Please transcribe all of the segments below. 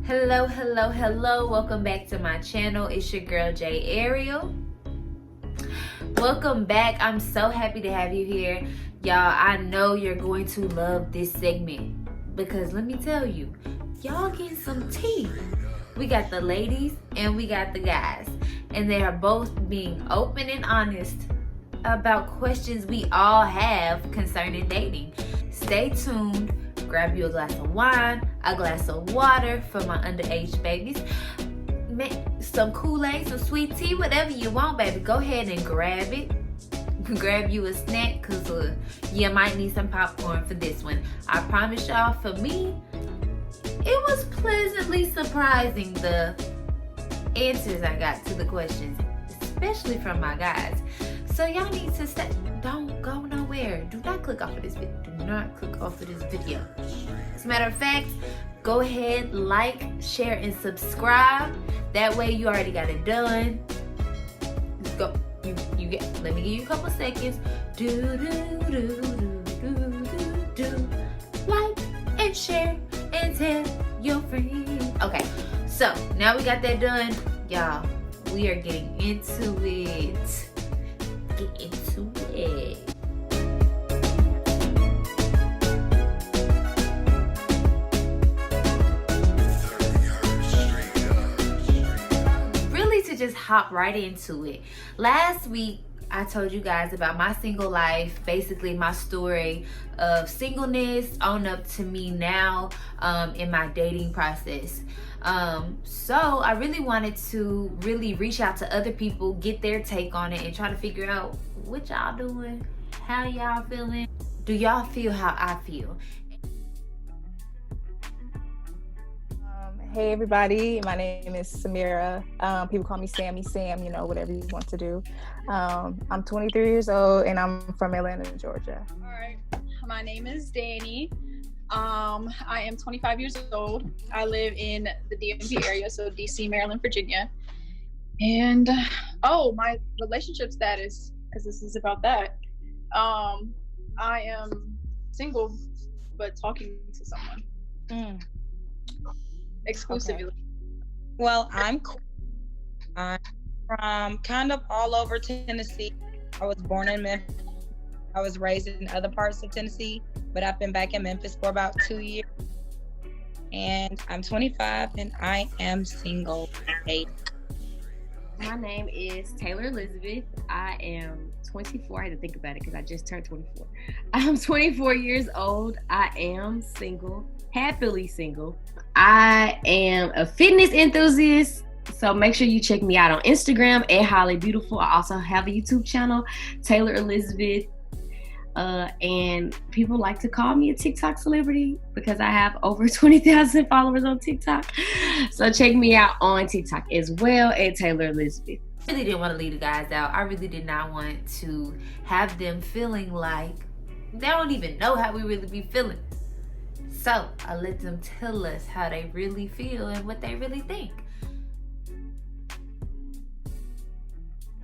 Hello, welcome back to my channel. It's your girl j.aerielle. Welcome back. I'm so happy to have you here, y'all. I know you're going to love this segment because let me tell you, y'all getting some tea. We got the ladies and we got the guys, and they are both being open and honest about questions we all have concerning dating. Stay tuned. Grab you a glass of wine, a glass of water for my underage babies, some Kool-Aid, some sweet tea, whatever you want, baby. Go ahead and grab it. Grab you a snack, because you might need some popcorn for this one. I promise y'all, for me, it was pleasantly surprising the answers I got to the questions, especially from my guys. So y'all need to stay. Don't go nowhere. Do not click off of this video. Do not click off of this video. As a matter of fact, go ahead, like, share, and subscribe. That way you already got it done. Let's go. Let me give you a couple seconds. Like and share and tell your friends. Okay, so now we got that done, y'all. We are getting into it. Get into it. Really, to just hop right into it. Last week I told you guys about my single life, basically my story of singleness on up to me now in my dating process. So I really wanted to really reach out to other people, get their take on it, and try to figure out what y'all doing, how y'all feeling. Do y'all feel how I feel? Hey everybody, my name is Samira. People call me Sammy, Sam, you know, whatever you want to do. I'm 23 years old and I'm from Atlanta, Georgia. All right, my name is Danny. I am 25 years old. I live in the DMV area, so DC, Maryland, Virginia. And my relationship status, because this is about that. I am single, but talking to someone. Exclusively. Okay. Well, I'm from kind of all over Tennessee. I was born in Memphis. I was raised in other parts of Tennessee, but I've been back in Memphis for about 2 years. And I'm 25 and I am single. My name is Taylor Elizabeth. I am 24. I had to think about it because I just turned 24. I'm 24 years old. I am single, happily single. I am a fitness enthusiast, so make sure you check me out on Instagram at Highly Beautiful. I also have a YouTube channel, Taylor Elizabeth. And people like to call me a TikTok celebrity because I have over 20,000 followers on TikTok. So check me out on TikTok as well at Taylor Elizabeth. I really didn't want to leave the guys out. I really did not want to have them feeling like they don't even know how we really be feeling. So I let them tell us how they really feel and what they really think.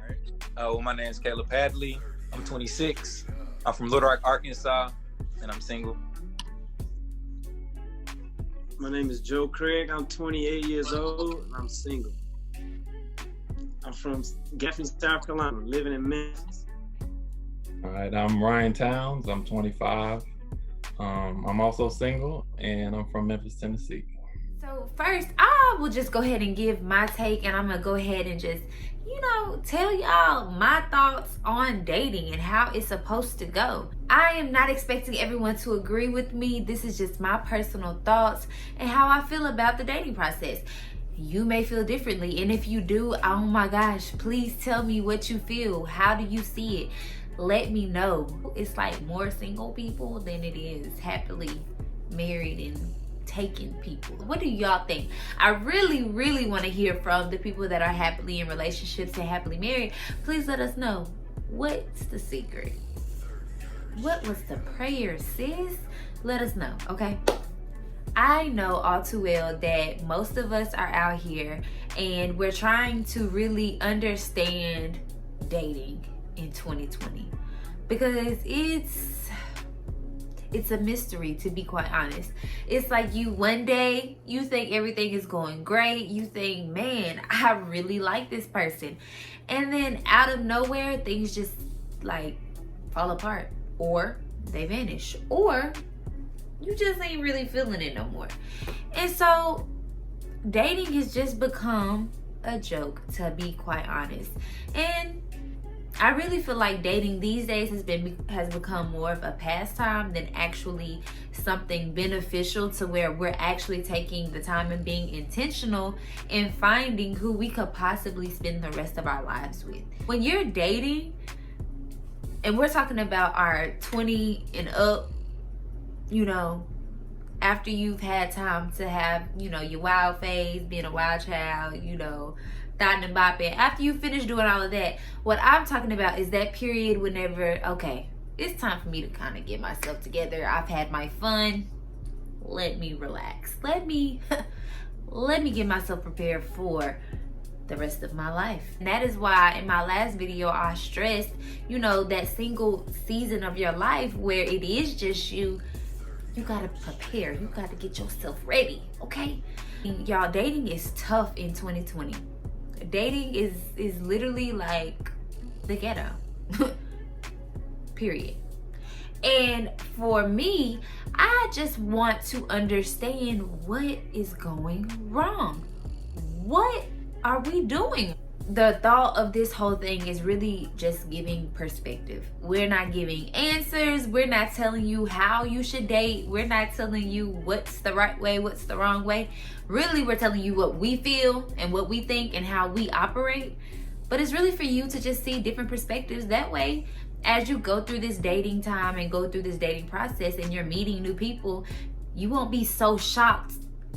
All right. Well, my name is Caleb Hadley. I'm 26. I'm from Little Rock, Arkansas, and I'm single. My name is Joe Craig. I'm 28 years old and I'm single. I'm from Gaffney, South Carolina, living in Memphis. All right, I'm Ryan Towns. I'm 25. I'm also single and I'm from Memphis, Tennessee. So first, I will just go ahead and give my take, and I'm gonna go ahead and just, tell y'all my thoughts on dating and how it's supposed to go. I am not expecting everyone to agree with me. This is just my personal thoughts and how I feel about the dating process. You may feel differently, and if you do, oh my gosh, please tell me what you feel. How do you see it? Let me know. It's like more single people than it is happily married and taking people. What do y'all think? I really want to hear from the people that are happily in relationships and happily married. Please let us know, what's the secret? What was the prayer, sis? Let us know, okay? I know all too well that most of us are out here and we're trying to really understand dating in 2020 because it's a mystery, to be quite honest. It's like you one day you think everything is going great, you think, man, I really like this person, and then out of nowhere things just like fall apart, or they vanish, or you just ain't really feeling it no more. And so dating has just become a joke, to be quite honest. And I really feel like dating these days has become more of a pastime than actually something beneficial, to where we're actually taking the time and being intentional in finding who we could possibly spend the rest of our lives with. When you're dating, and we're talking about our 20 and up, you know, after you've had time to have, you know, your wild phase, being a wild child, you know, thotting and bopping, after you finish doing all of that, what I'm talking about is that period whenever, okay, it's time for me to kind of get myself together. I've had my fun. Let me relax. Let me get myself prepared for the rest of my life. And that is why in my last video I stressed, you know, that single season of your life where it is just you gotta prepare, you gotta get yourself ready, okay? Y'all, dating is tough in 2020. Dating is literally like the ghetto. Period. And for me, I just want to understand what is going wrong. What are we doing? The thought of this whole thing is really just giving perspective. We're not giving answers. We're not telling you how you should date. We're not telling you what's the right way, what's the wrong way. Really, we're telling you what we feel and what we think and how we operate. But it's really for you to just see different perspectives. That way, as you go through this dating time and go through this dating process and you're meeting new people, you won't be so shocked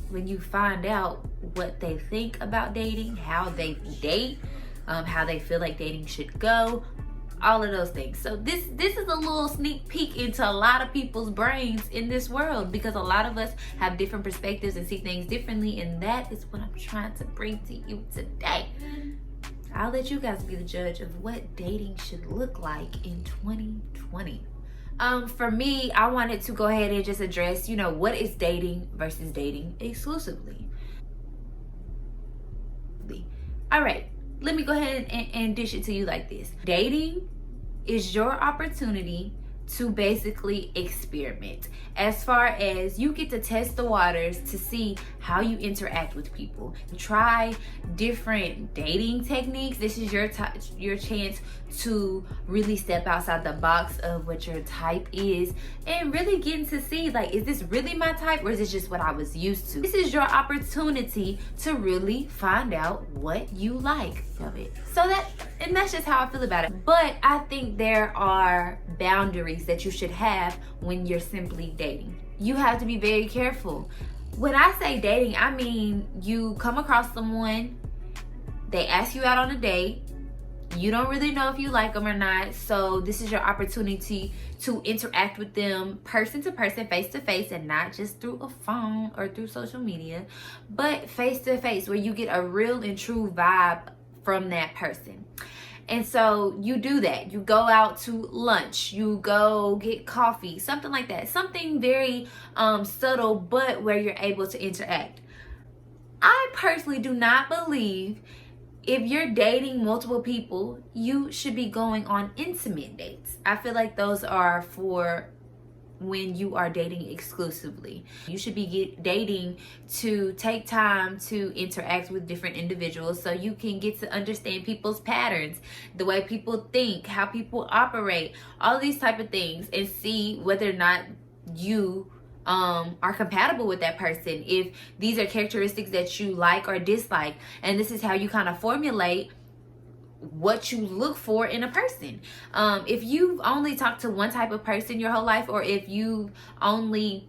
when you find out what they think about dating, how they date, how they feel like dating should go, all of those things. So this is a little sneak peek into a lot of people's brains in this world, because a lot of us have different perspectives and see things differently, and that is what I'm trying to bring to you today. I'll let you guys be the judge of what dating should look like in 2020. For me, I wanted to go ahead and just address, you know, what is dating versus dating exclusively. All right, let me go ahead and dish it to you like this. Dating is your opportunity to basically experiment, as far as you get to test the waters to see how you interact with people. Try different dating techniques. This is your chance to really step outside the box of what your type is and really getting to see, like, is this really my type, or is this just what I was used to? This is your opportunity to really find out what you like of it. And that's just how I feel about it. But I think there are boundaries that you should have when you're simply dating. You have to be very careful. When I say dating, I mean you come across someone, they ask you out on a date, you don't really know if you like them or not, so this is your opportunity to interact with them person to person, face to face, and not just through a phone or through social media, but face to face, where you get a real and true vibe from that person. And so you do that. You go out to lunch, you go get coffee, something like that. Something very subtle, but where you're able to interact. I personally do not believe if you're dating multiple people, you should be going on intimate dates. I feel like those are for when you are dating exclusively. You should be dating to take time to interact with different individuals so you can get to understand people's patterns, the way people think, how people operate, all these type of things, and see whether or not you are compatible with that person, if these are characteristics that you like or dislike. And this is how you kind of formulate what you look for in a person. If you've only talked to one type of person your whole life, or if you only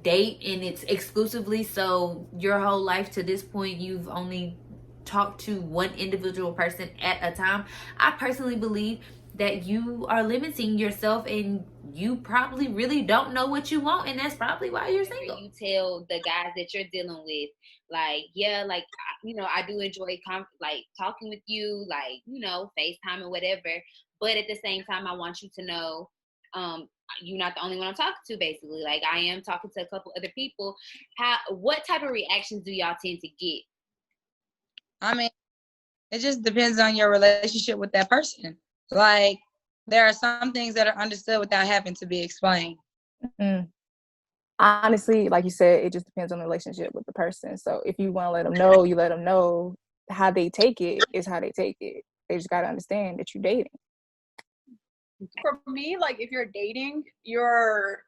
date and it's exclusively, so your whole life to this point you've only talked to one individual person at a time, I personally believe that you are limiting yourself, and you probably really don't know what you want, and that's probably why you're single. You tell the guys that you're dealing with, like, yeah, like, you know, I do enjoy like talking with you, like, you know, FaceTime and whatever, but at the same time, I want you to know, you're not the only one I'm talking to, basically. Like, I am talking to a couple other people. What type of reactions do y'all tend to get? I mean, it just depends on your relationship with that person. Like, there are some things that are understood without having to be explained. Honestly, like you said, it just depends on the relationship with the person. So if you want to let them know, you let them know. How they take it is how they take it. They just got to understand that you're dating. For me, like, if you're dating, you're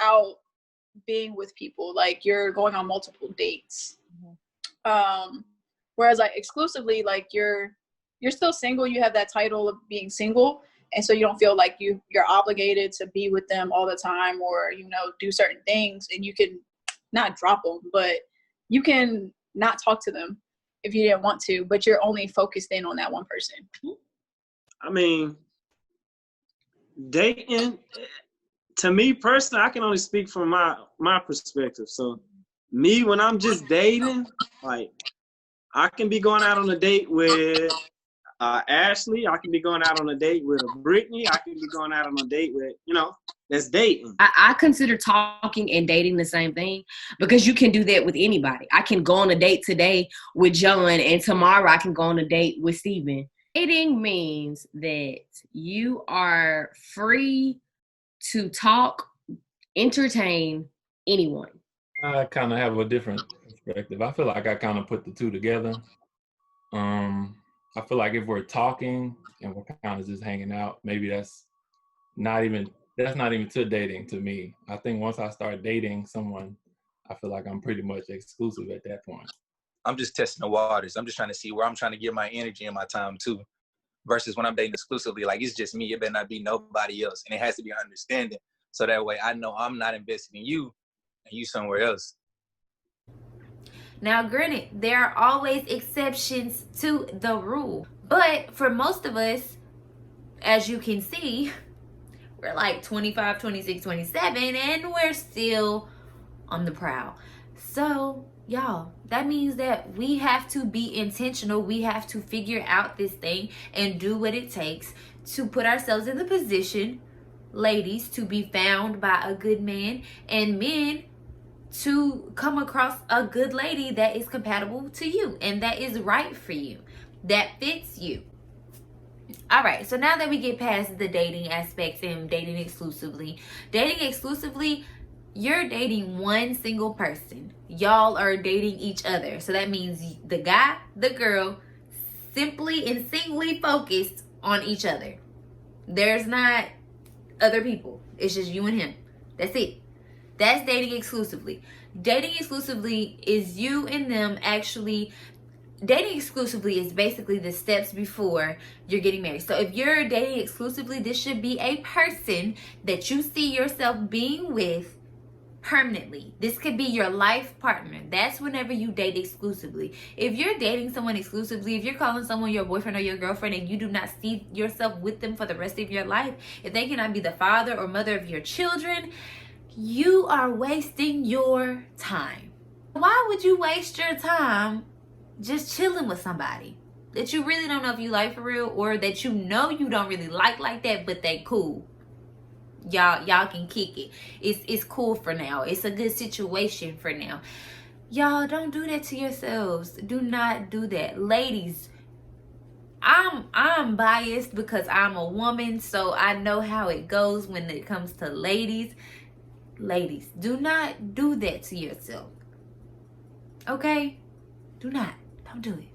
out being with people. Like, you're going on multiple dates. Whereas, like, exclusively, like, you're still single. You have that title of being single, and so you don't feel like you're obligated to be with them all the time, or, you know, do certain things. And you can not drop them, but you can not talk to them if you didn't want to, but you're only focused in on that one person. I mean, dating, to me personally, I can only speak from my perspective. So me, when I'm just dating, like, I can be going out on a date with Ashley. I can be going out on a date with Brittany. I can be going out on a date with, that's dating. I consider talking and dating the same thing, because you can do that with anybody. I can go on a date today with John, and tomorrow I can go on a date with Steven. Dating means that you are free to talk, entertain anyone. I kind of have a different perspective. I feel like I kind of put the two together. I feel like if we're talking and we're kind of just hanging out, maybe that's not even to dating to me. I think once I start dating someone, I feel like I'm pretty much exclusive at that point. I'm just testing the waters. I'm just trying to see where I'm trying to give my energy and my time to. Versus when I'm dating exclusively, like, it's just me. It better not be nobody else. And it has to be understanding. So that way I know I'm not invested in you and you somewhere else. Now, granted, there are always exceptions to the rule. But for most of us, as you can see, we're like 25, 26, 27, and we're still on the prowl. So, y'all, that means that we have to be intentional. We have to figure out this thing and do what it takes to put ourselves in the position, ladies, to be found by a good man, and men to come across a good lady that is compatible to you and that is right for you, that fits you. All right, so now that we get past the dating aspects and dating exclusively, you're dating one single person. Y'all are dating each other. So that means the guy, the girl, simply and singly focused on each other. There's not other people. It's just you and him. That's it. That's dating exclusively. Dating exclusively is you and them actually. Dating exclusively is basically the steps before you're getting married. So if you're dating exclusively, this should be a person that you see yourself being with permanently. This could be your life partner. That's whenever you date exclusively. If you're dating someone exclusively, if you're calling someone your boyfriend or your girlfriend and you do not see yourself with them for the rest of your life, if they cannot be the father or mother of your children, you are wasting your time. Why would you waste your time just chilling with somebody that you really don't know if you like for real, or that you know you don't really like that, but they cool? Y'all can kick it. It's cool for now. It's a good situation for now. Y'all don't do that to yourselves. Do not do that. Ladies, I'm biased because I'm a woman, so I know how it goes when it comes to ladies. Ladies, do not do that to yourself. Okay? Do not. Don't do it.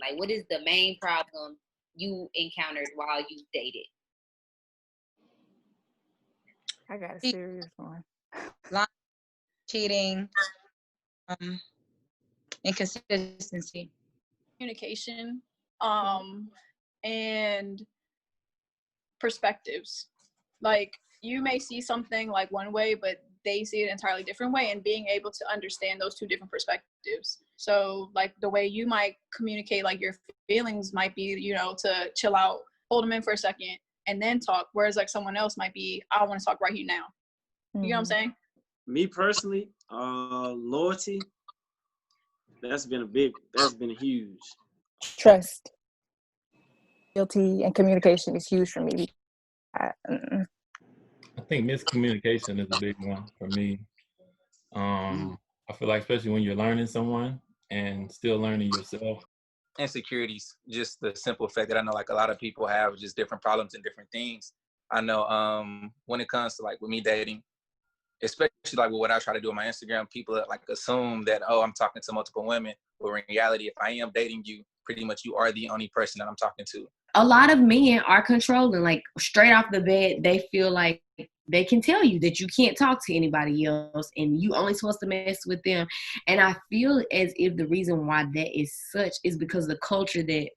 Like, what is the main problem you encountered while you dated? I got a serious one. Cheating, inconsistency. Communication, and perspectives. Like, you may see something like one way, but they see it an entirely different way, and being able to understand those two different perspectives. So, like, the way you might communicate, like, your feelings might be, to chill out, hold them in for a second, and then talk. Whereas, like, someone else might be, I want to talk right here now. You know what I'm saying? Me personally, loyalty, that's been huge. Trust, loyalty, and communication is huge for me. I think miscommunication is a big one for me. I feel like especially when you're learning someone and still learning yourself. Insecurities, just the simple fact that I know like a lot of people have just different problems and different things. I know when it comes to like with me dating, especially like with what I try to do on my Instagram, people like assume that, oh, I'm talking to multiple women. But in reality, if I am dating you, pretty much you are the only person that I'm talking to. A lot of men are controlling, like straight off the bat, they feel like they can tell you that you can't talk to anybody else and you only supposed to mess with them. And I feel as if the reason why that is such is because of the culture that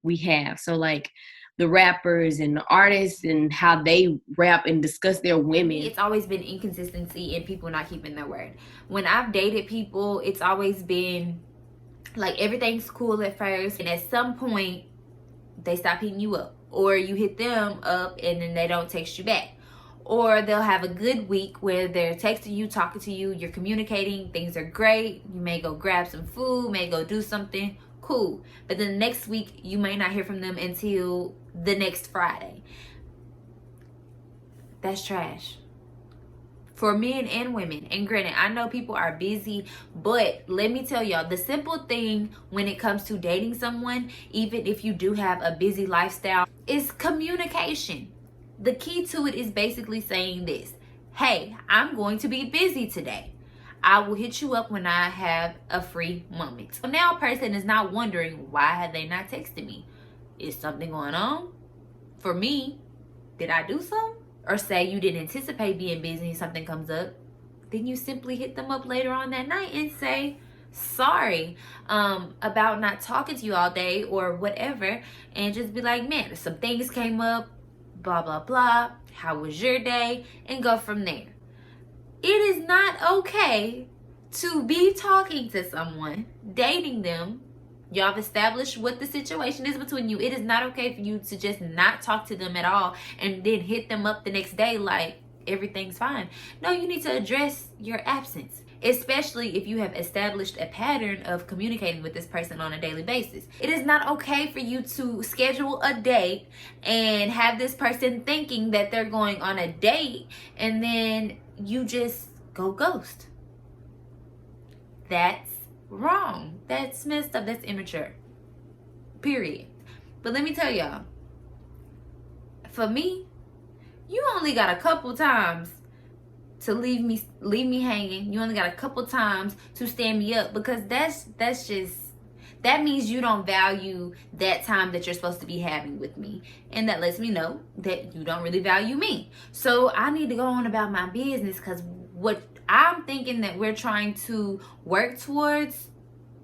we have. So like the rappers and the artists and how they rap and discuss their women. It's always been inconsistency and people not keeping their word. When I've dated people, it's always been like everything's cool at first, and at some point they stop hitting you up, or you hit them up and then they don't text you back. Or they'll have a good week where they're texting you, talking to you, you're communicating, things are great. You may go grab some food, may go do something, cool. But then the next week, you may not hear from them until the next Friday. That's trash. For men and women. And granted, I know people are busy, but let me tell y'all, the simple thing when it comes to dating someone, even if you do have a busy lifestyle, is communication. The key to it is basically saying this: hey, I'm going to be busy today. I will hit you up when I have a free moment. So now a person is not wondering, why have they not texted me? Is something going on? For me, did I do something? Or say you didn't anticipate being busy and something comes up, then you simply hit them up later on that night and say, sorry about not talking to you all day or whatever, and just be like, man, some things came up, blah, blah, blah. How was your day? And go from there. It is not okay to be talking to someone, dating them. Y'all have established what the situation is between you. It is not okay for you to just not talk to them at all and then hit them up the next day like everything's fine. No, you need to address your absence, especially if you have established a pattern of communicating with this person on a daily basis. It is not okay for you to schedule a date and have this person thinking that they're going on a date and then you just go ghost. That's wrong. That's messed up. That's immature. Period. But let me tell y'all, for me, you only got a couple times to leave me hanging. You only got a couple times to stand me up, because that means you don't value that time that you're supposed to be having with me. And that lets me know that you don't really value me. So I need to go on about my business, because what I'm thinking that we're trying to work towards,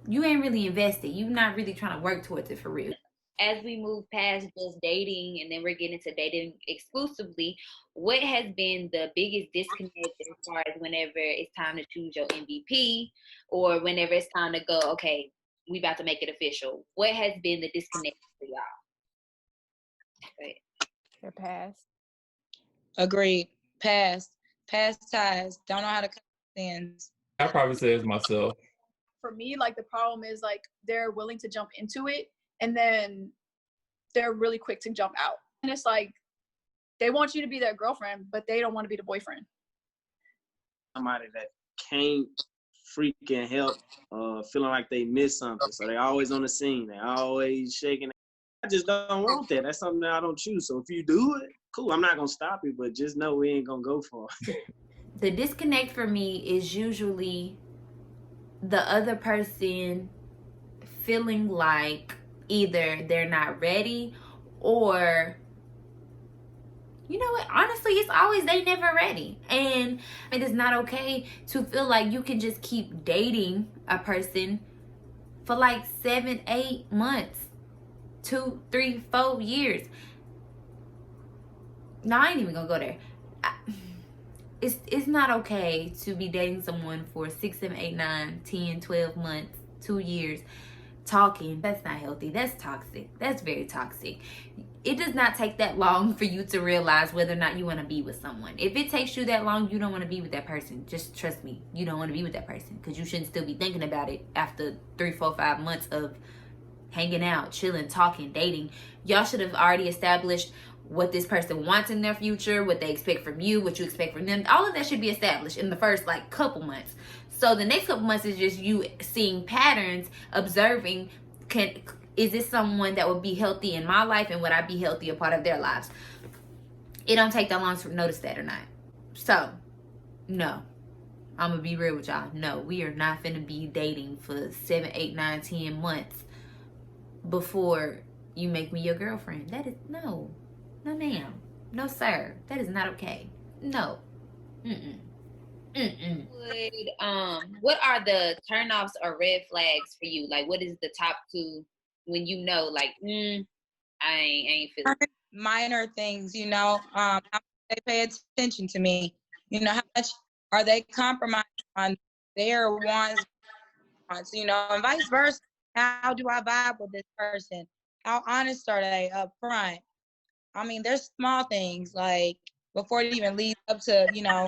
you ain't really invested. You're not really trying to work towards it for real. As we move past just dating and then we're getting to dating exclusively, what has been the biggest disconnect as far as whenever it's time to choose your MVP, or whenever it's time to go, okay, we about to make it official? What has been the disconnect for y'all? Okay. Your past. Agreed. Past ties. Don't know how to cut ends. I probably say it's myself. For me, like the problem is like they're willing to jump into it and then they're really quick to jump out. And it's like they want you to be their girlfriend, but they don't want to be the boyfriend. Somebody that can't freaking help feeling like they missed something. So they always on the scene. They always shaking. I just don't want that. That's something that I don't choose. So if you do it, cool. I'm not going to stop you, but just know we ain't going to go far. The disconnect for me is usually the other person feeling like either they're not ready, or you know what, honestly, it's always they never ready. And it is not okay to feel like you can just keep dating a person for like 7, 8 months, 2, 3, 4 years. No, I ain't even gonna go there. It's not okay to be dating someone for 6, 7, 8, 9, 10, 12 months, 2 years, talking. That's not healthy. That's toxic. That's very toxic. It does not take that long for you to realize whether or not you want to be with someone. If it takes you that long, you don't want to be with that person. Just trust me, you don't want to be with that person, because you shouldn't still be thinking about it after 3, 4, 5 months of hanging out, chilling, talking, dating. Y'all should have already established what this person wants in their future, what they expect from you, what you expect from them. All of that should be established in the first like couple months. So the next couple months is just you seeing patterns, observing, is this someone that would be healthy in my life, and would I be healthy a part of their lives? It don't take that long to notice that or not. So, no. I'm gonna be real with y'all. No, we are not finna be dating for 7, 8, 9, 10 months before you make me your girlfriend. That is, no. No, ma'am. No, sir. That is not okay. No. What are the turnoffs or red flags for you? Like, what is the top 2 when you know, like, I ain't feeling it? Minor things, you know, how much they pay attention to me, you know, how much are they compromising on their wants, you know, and vice versa. How do I vibe with this person? How honest are they up front? I mean, there's small things like before it even leads up to, you know,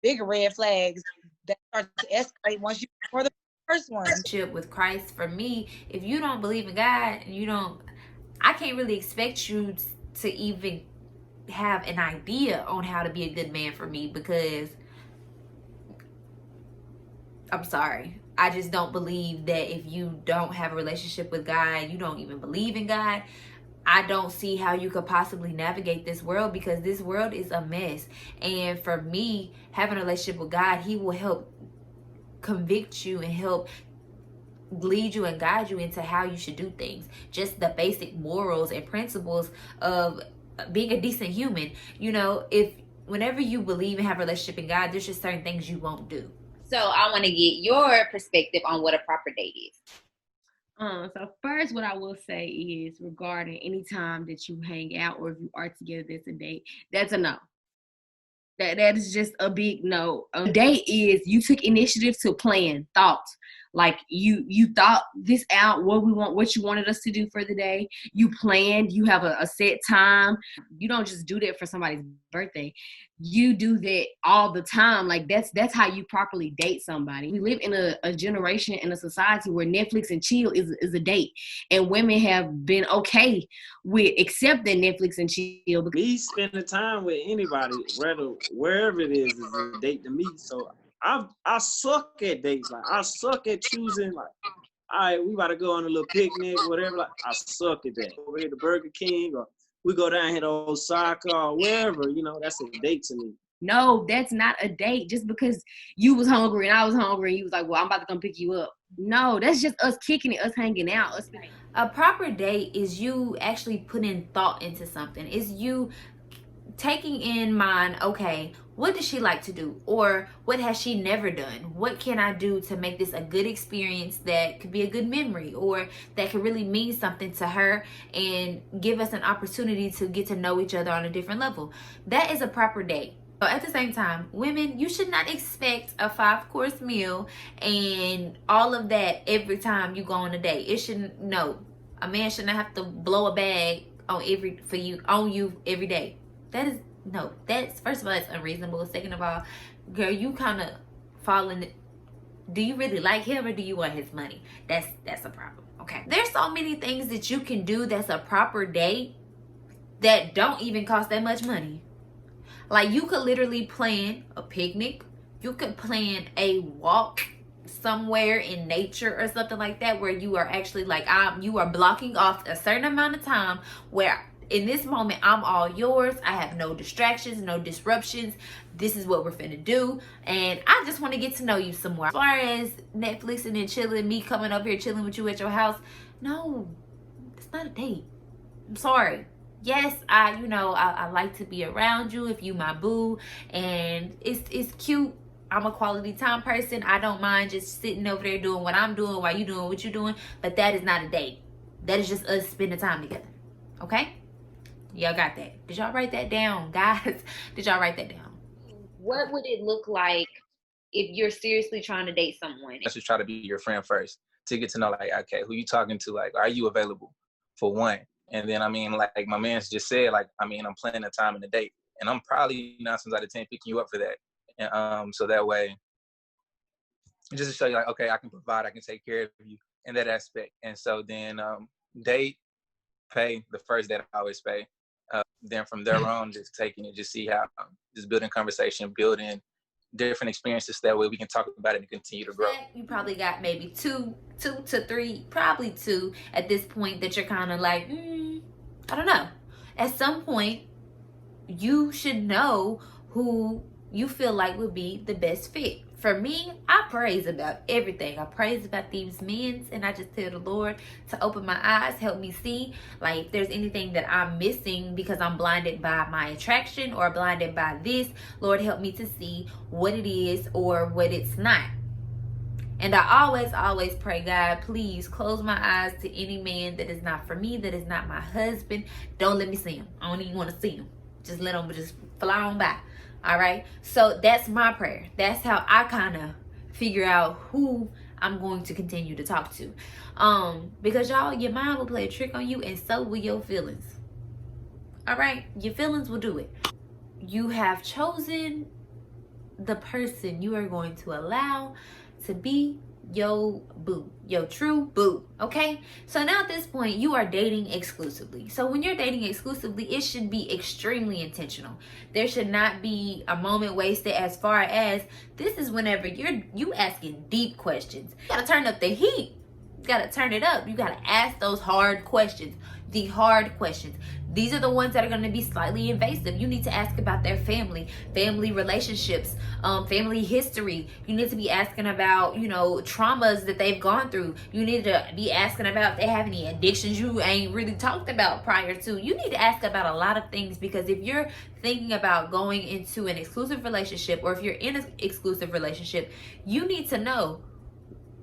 bigger red flags that start to escalate once you for the first one. With Christ, for me, if you don't believe in God, I can't really expect you to even have an idea on how to be a good man for me, because I'm sorry, I just don't believe that if you don't have a relationship with God, you don't even believe in God, I don't see how you could possibly navigate this world, because this world is a mess. And for me, having a relationship with God, he will help convict you and help lead you and guide you into how you should do things. Just the basic morals and principles of being a decent human. You know, whenever you believe and have a relationship in God, there's just certain things you won't do. So I want to get your perspective on what a proper date is. So first, what I will say is regarding any time that you hang out or if you are together, that's a date. That's a no. That is just a big no. A date is you took initiative to plan, thought. Like you thought this out, what you wanted us to do for the day. You planned, you have a set time. You don't just do that for somebody's birthday. You do that all the time. Like that's how you properly date somebody. We live in a generation, in a society where Netflix and chill is a date. And women have been okay with accepting Netflix and chill. Me spending time with anybody, wherever it is a date to me. So I suck at dates. Like I suck at choosing. Like, all right, we about to go on a little picnic, whatever. Like I suck at that. Over here to Burger King, or we go down here to Osaka, or wherever. You know, that's a date to me. No, that's not a date. Just because you was hungry and I was hungry, and you was like, "Well, I'm about to come pick you up." No, that's just us kicking it, us hanging out, us. A proper date is you actually putting thought into something. Is you taking in mind, okay, what does she like to do, or what has she never done? What can I do to make this a good experience that could be a good memory, or that could really mean something to her and give us an opportunity to get to know each other on a different level? That is a proper date. But at the same time, women, you should not expect a 5-course meal and all of that every time you go on a date. It shouldn't. No, a man should not have to blow a bag on you every day. That is no. That's, first of all, that's unreasonable. Second of all, girl, you kind of fall in. Do you really like him, or do you want his money? That's a problem. Okay. There's so many things that you can do that's a proper date that don't even cost that much money. Like, you could literally plan a picnic. You could plan a walk somewhere in nature or something like that, where you are actually like, you are blocking off a certain amount of time where in this moment I'm all yours. I have no distractions, no disruptions. This is what we're finna do, and I just want to get to know you some more. As far as Netflixing and chilling, me coming up here chilling with you at your house, no, it's not a date. I'm sorry. Yes, I like to be around you if you my boo, and it's cute. I'm a quality time person. I don't mind just sitting over there doing what I'm doing while you doing what you're doing, but that is not a date. That is just us spending time together. Okay? Y'all got that? Did y'all write that down, guys? Did y'all write that down? What would it look like if you're seriously trying to date someone? Let's just try to be your friend first to get to know, like, okay, who you talking to? Like, are you available for one? And then, I mean, like my man's just said, like, I mean, I'm planning a time and a date, and I'm probably 9 times out of 10 picking you up for that. And so that way, just to show you, like, okay, I can provide, I can take care of you. in that aspect. And so then date, pay, the first date I always pay. Then from there on, just taking it, just see how, just building conversation, building different experiences. That way we can talk about it and continue to grow. You probably got maybe two to three, probably two at this point that you're kind of like, I don't know. At some point, you should know who you feel like would be the best fit. For me, I praise about everything. I praise about these men, and I just tell the Lord to open my eyes, help me see, like, if there's anything that I'm missing because I'm blinded by my attraction or blinded by this, Lord, help me to see what it is or what it's not. And I always pray, God, please close my eyes to any man that is not for me, that is not my husband. Don't let me see him. I don't even want to see him. Just let him just fly on by. All right. So that's my prayer. That's how I kind of figure out who I'm going to continue to talk to. Because y'all, your mind will play a trick on you, and so will your feelings. All right. Your feelings will do it. You have chosen the person you are going to allow to be your boo, your true boo. Okay, so now at this point you are dating exclusively. So when you're dating exclusively, it should be extremely intentional. There should not be a moment wasted. As far as this is whenever you asking deep questions. You gotta turn up the heat. You gotta turn it up. You gotta ask those hard questions. The hard questions. These are the ones that are going to be slightly invasive. You need to ask about their family relationships, family history. You need to be asking about, traumas that they've gone through. You need to be asking about if they have any addictions you ain't really talked about prior to. You need to ask about a lot of things, because if you're thinking about going into an exclusive relationship, or if you're in an exclusive relationship, you need to know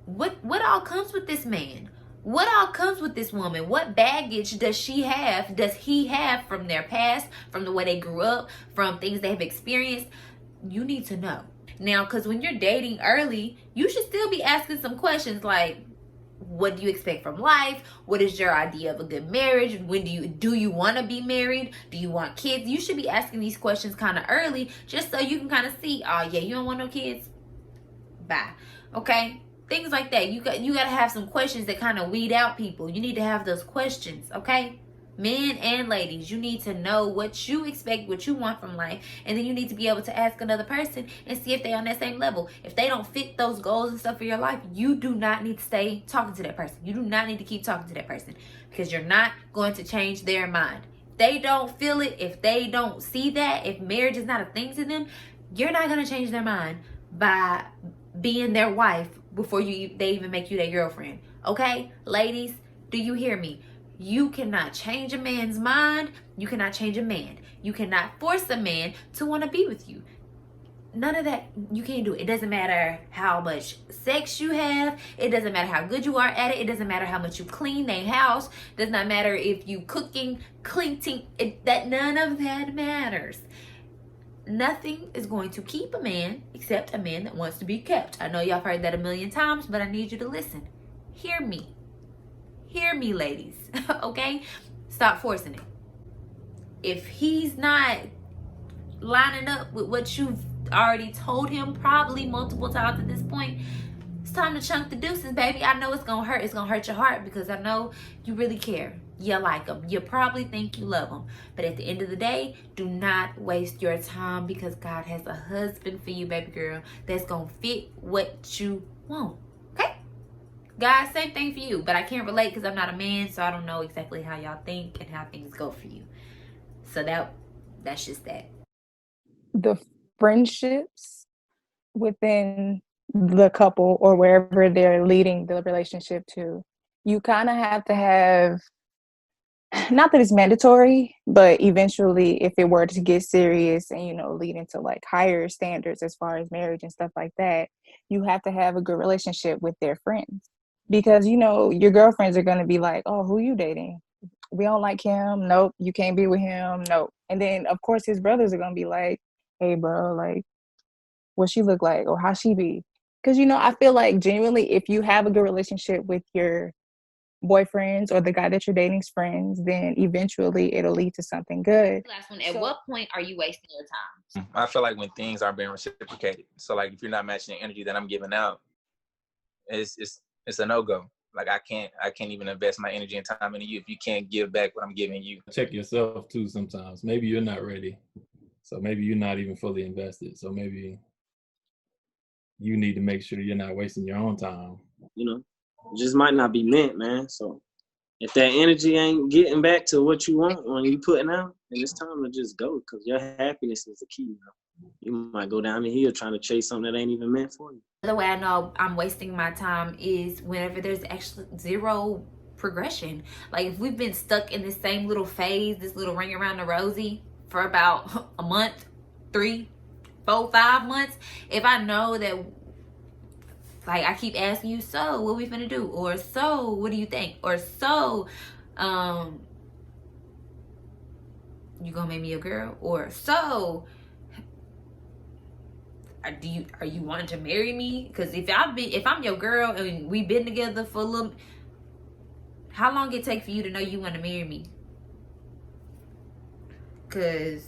what all comes with this man. What all comes with this woman? What baggage does she have? Does he have from their past, from the way they grew up, from things they have experienced? You need to know. Now, because when you're dating early, you should still be asking some questions like, what do you expect from life? What is your idea of a good marriage? When do you want to be married? Do you want kids? You should be asking these questions kind of early, just so you can kind of see, oh yeah, you don't want no kids? Bye. Okay? Things like that. You got to have some questions that kind of weed out people. You need to have those questions, okay? Men and ladies, you need to know what you expect, what you want from life, and then you need to be able to ask another person and see if they're on that same level. If they don't fit those goals and stuff for your life, you do not need to stay talking to that person. You do not need to keep talking to that person, because you're not going to change their mind. If they don't feel it, if they don't see that, if marriage is not a thing to them, you're not going to change their mind by being their wife before they even make you their girlfriend. Okay, ladies, do you hear me? You cannot change a man's mind. You cannot change a man. You cannot force a man to want to be with you. None of that. You can't do it. It doesn't matter how much sex you have. It doesn't matter how good you are at it. It doesn't matter how much you clean their house. It does not matter if you cooking, cleaning. None of that matters. Nothing is going to keep a man except a man that wants to be kept. I know y'all heard that a million times, but I need you to listen. Hear me. Hear me, ladies. Okay? Stop forcing it. If he's not lining up with what you've already told him, probably multiple times at this point, it's time to chunk the deuces, baby. I know it's going to hurt. It's going to hurt your heart, because I know you really care. You like them. You probably think you love them. But at the end of the day, do not waste your time, because God has a husband for you, baby girl, that's going to fit what you want. Okay? Guys, same thing for you. But I can't relate because I'm not a man, so I don't know exactly how y'all think and how things go for you. So that's just that. The friendships within the couple, or wherever they're leading the relationship to, you kind of have to have, not that it's mandatory, but eventually if it were to get serious and, lead into like higher standards as far as marriage and stuff like that, you have to have a good relationship with their friends. Because, your girlfriends are going to be like, oh, who you dating? We don't like him. Nope. You can't be with him. Nope. And then, of course, his brothers are going to be like, hey, bro, like, what she look like or how she be? Because, I feel like genuinely, if you have a good relationship with your boyfriends or the guy that you're dating's friends, then eventually it'll lead to something good. Last one. At what point are you wasting your time? I feel like when things aren't being reciprocated. So like if you're not matching the energy that I'm giving out, it's a no-go. Like I can't even invest my energy and time into you if you can't give back what I'm giving you. Check yourself too sometimes. Maybe you're not ready. So maybe you're not even fully invested. So maybe you need to make sure you're not wasting your own time. You know, it just might not be meant, man. So if that energy ain't getting back to what you want when you putting out, then it's time to just go, because your happiness is the key. You know? You might go down the hill trying to chase something that ain't even meant for you. The way I know I'm wasting my time is whenever there's actually zero progression. Like if we've been stuck in this same little phase, this little ring around the rosy for about a month, 3, 4, 5 months, if I know that, like, I keep asking you, so what we finna do? Or so what do you think? Or so you gonna make me a girl? Or so are you wanting to marry me? Because if I'm your girl and we've been together for a little, how long it take for you to know you want to marry me? Because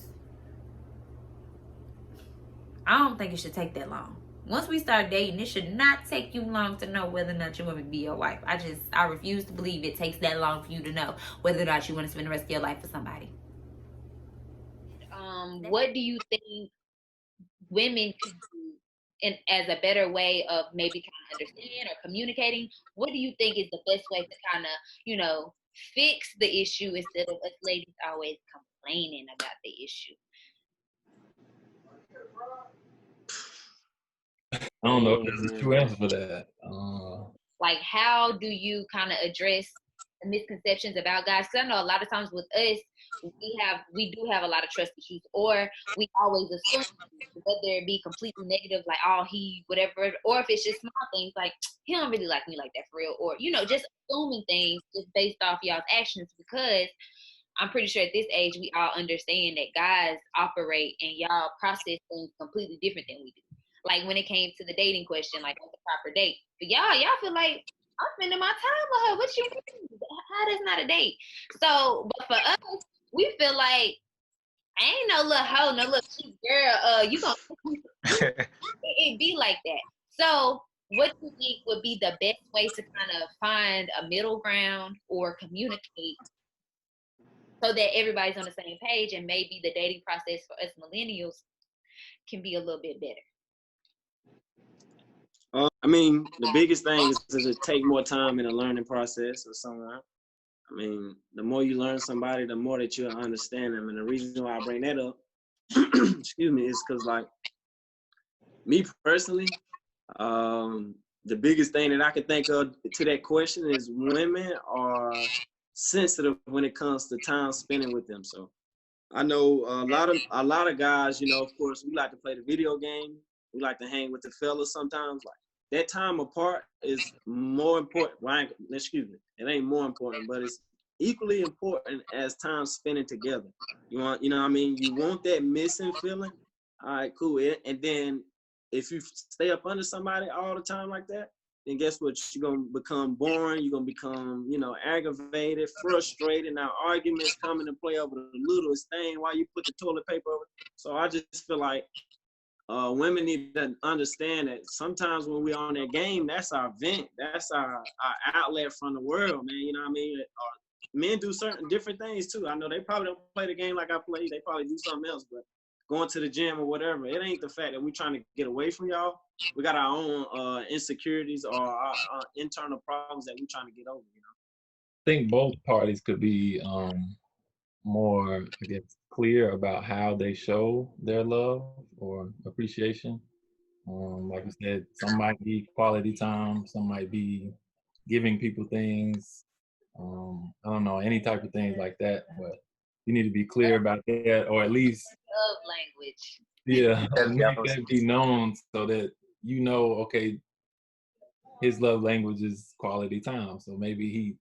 I don't think it should take that long. Once we start dating, it should not take you long to know whether or not you want me to be your wife. I refuse to believe it takes that long for you to know whether or not you want to spend the rest of your life with somebody. What do you think women could do as a better way of maybe trying to understand or communicating? What do you think is the best way to kind of, fix the issue instead of us ladies always complaining about the issue? I don't know if there's a true answer for that. Like, how do you kind of address the misconceptions about guys? Because I know a lot of times with us, we do have a lot of trust issues, or we always assume, whether it be completely negative, like, oh, he whatever, or if it's just small things like he don't really like me like that for real, or just assuming things just based off y'all's actions. Because I'm pretty sure at this age we all understand that guys operate and y'all process things completely different than we do. Like when it came to the dating question, like what's the proper date? But y'all feel like I'm spending my time with her. What you mean? How that's not a date? So, but for us, we feel like I ain't no little hoe, no little cute girl. You gonna it be like that. So, what do you think would be the best way to kind of find a middle ground or communicate so that everybody's on the same page, and maybe the dating process for us millennials can be a little bit better? I mean, the biggest thing is to just take more time in the learning process of someone. I mean, the more you learn somebody, the more that you'll understand them. And the reason why I bring that up, excuse me, is because, like, me personally, the biggest thing that I can think of to that question is women are sensitive when it comes to time spending with them. So I know a lot of guys, of course, we like to play the video game. We like to hang with the fellas sometimes. Like, that time apart is more important. Well, excuse me, it ain't more important, but it's equally important as time spending together. You know what I mean? You want that missing feeling. All right, cool. And then if you stay up under somebody all the time like that, then guess what? You're gonna become boring. You're gonna become, aggravated, frustrated. Now arguments come into play over the littlest thing while you put the toilet paper over. So I just feel like women need to understand that sometimes when we're on that game, that's our vent. That's our outlet from the world, man. You know what I mean? Men do certain different things too. I know they probably don't play the game like I play. They probably do something else, but going to the gym or whatever, it ain't the fact that we're trying to get away from y'all. We got our own insecurities or our internal problems that we're trying to get over, I think both parties could be more, I guess, clear about how they show their love or appreciation. Like I said, some might be quality time, some might be giving people things. I don't know, any type of things like that, but you need to be clear about that, or at least Love language. Yeah, make that be known so that okay, his love language is quality time. So maybe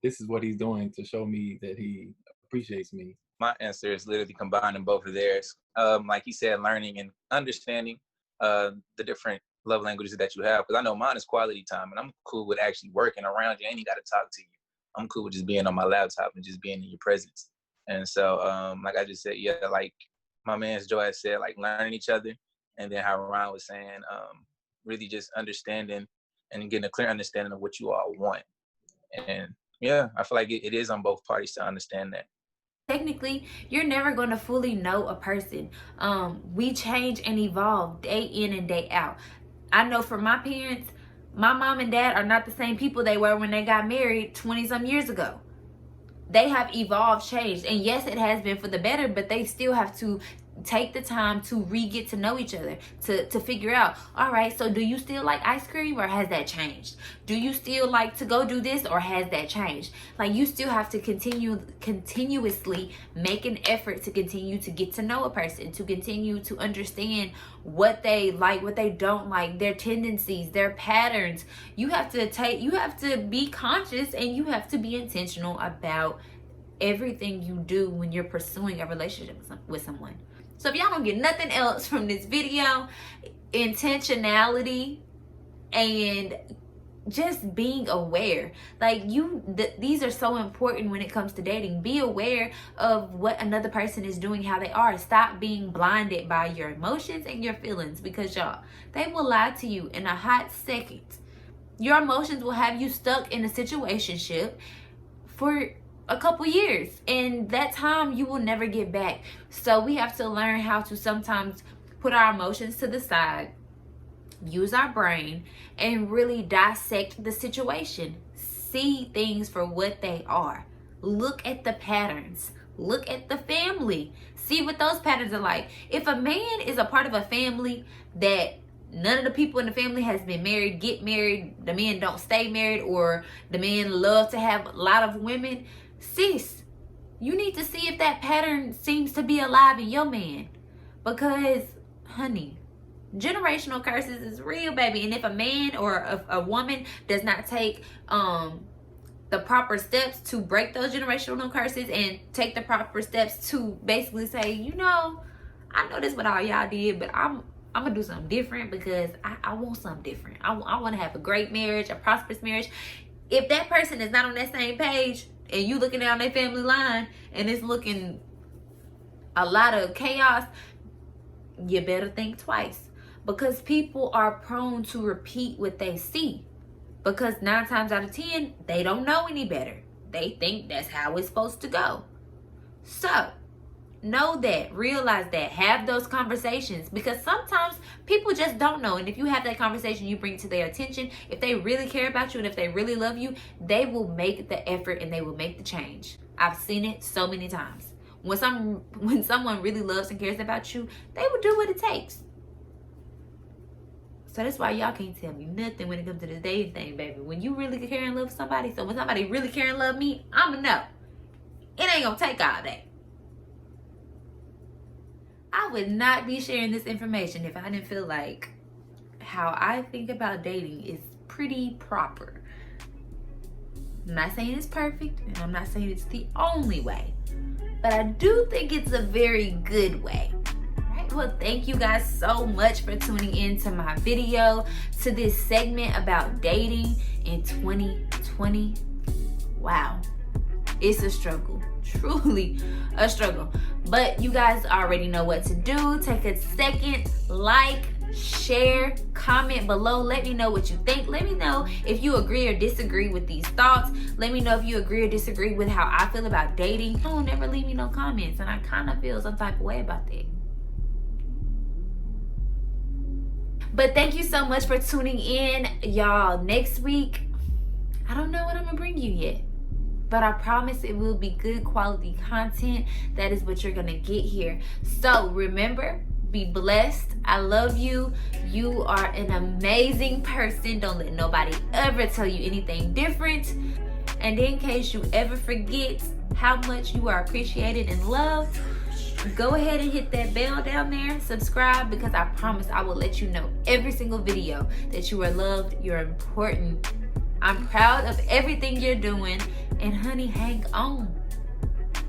this is what he's doing to show me that he appreciates me. My answer is literally combining both of theirs. Like he said, learning and understanding the different love languages that you have. Because I know mine is quality time, and I'm cool with actually working around you. I ain't got to talk to you. I'm cool with just being on my laptop and just being in your presence. And so, like I just said, yeah, like my man's Joy said, like learning each other. And then how Ryan was saying, really just understanding and getting a clear understanding of what you all want. And yeah, I feel like it is on both parties to understand that. Technically, you're never going to fully know a person. We change and evolve day in and day out. I know for my parents, my mom and dad are not the same people they were when they got married 20 some years ago. They have evolved, changed, and yes, it has been for the better, but they still have to take the time to get to know each other, to figure out, all right, so do you still like ice cream, or has that changed? Do you still like to go do this, or has that changed? Like, you still have to continuously make an effort to continue to get to know a person, to continue to understand what they like, what they don't like, their tendencies, their patterns. You have to be conscious, and you have to be intentional about everything you do when you're pursuing a relationship with someone. So if y'all don't get nothing else from this video, intentionality and just being aware. Like, these are so important when it comes to dating. Be aware of what another person is doing, how they are. Stop being blinded by your emotions and your feelings, because y'all, they will lie to you in a hot second. Your emotions will have you stuck in a situationship for a couple years, and that time you will never get back. So we have to learn how to sometimes put our emotions to the side, use our brain, and really dissect the situation. See things for what they are. Look at the patterns. Look at the family. See what those patterns are like. If a man is a part of a family that none of the people in the family has been married, get married, the men don't stay married, or the men love to have a lot of women, sis, you need to see if that pattern seems to be alive in your man. Because, honey, generational curses is real, baby. And if a man or a woman does not take the proper steps to break those generational curses, and take the proper steps to basically say, you know, I know this what all y'all did, but I'm gonna do something different, because I want something different. I want to have a great marriage, a prosperous marriage. If that person is not on that same page, and you looking down their family line and it's looking a lot of chaos, you better think twice. Because people are prone to repeat what they see. Because 9 times out of 10, they don't know any better. They think that's how it's supposed to go. So, know that, realize that, have those conversations, because sometimes people just don't know. And if you have that conversation, you bring it to their attention, if they really care about you and if they really love you, they will make the effort and they will make the change. I've seen it so many times. When someone really loves and cares about you, they will do what it takes. So that's why y'all can't tell me nothing when it comes to this dating thing, baby. When you really care and love somebody, so when somebody really care and love me, I'ma know. It ain't gonna take all that. I would not be sharing this information if I didn't feel like how I think about dating is pretty proper. I'm not saying it's perfect, and I'm not saying it's the only way, but I do think it's a very good way. Right? Well, thank you guys so much for tuning in to my video, to this segment about dating in 2020. Wow, it's a struggle. Truly a struggle. But you guys already know what to do. Take a second, like, share, comment below. Let me know what you think. Let me know if you agree or disagree with these thoughts. Let me know if you agree or disagree with how I feel about dating. Don't never leave me no comments, and I kind of feel some type of way about that. But thank you so much for tuning in, y'all. Next week, I don't know what I'm gonna bring you yet, but I promise it will be good quality content. That is what you're gonna get here. So remember, be blessed. I love you. You are an amazing person. Don't let nobody ever tell you anything different. And in case you ever forget how much you are appreciated and loved, go ahead and hit that bell down there. Subscribe, because I promise I will let you know every single video that you are loved, you're important. I'm proud of everything you're doing. And honey, hang on.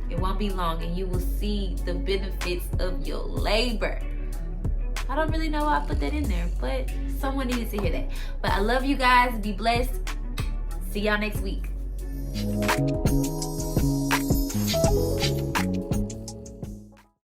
It won't be long and you will see the benefits of your labor. I don't really know why I put that in there, but someone needed to hear that. But I love you guys. Be blessed. See y'all next week.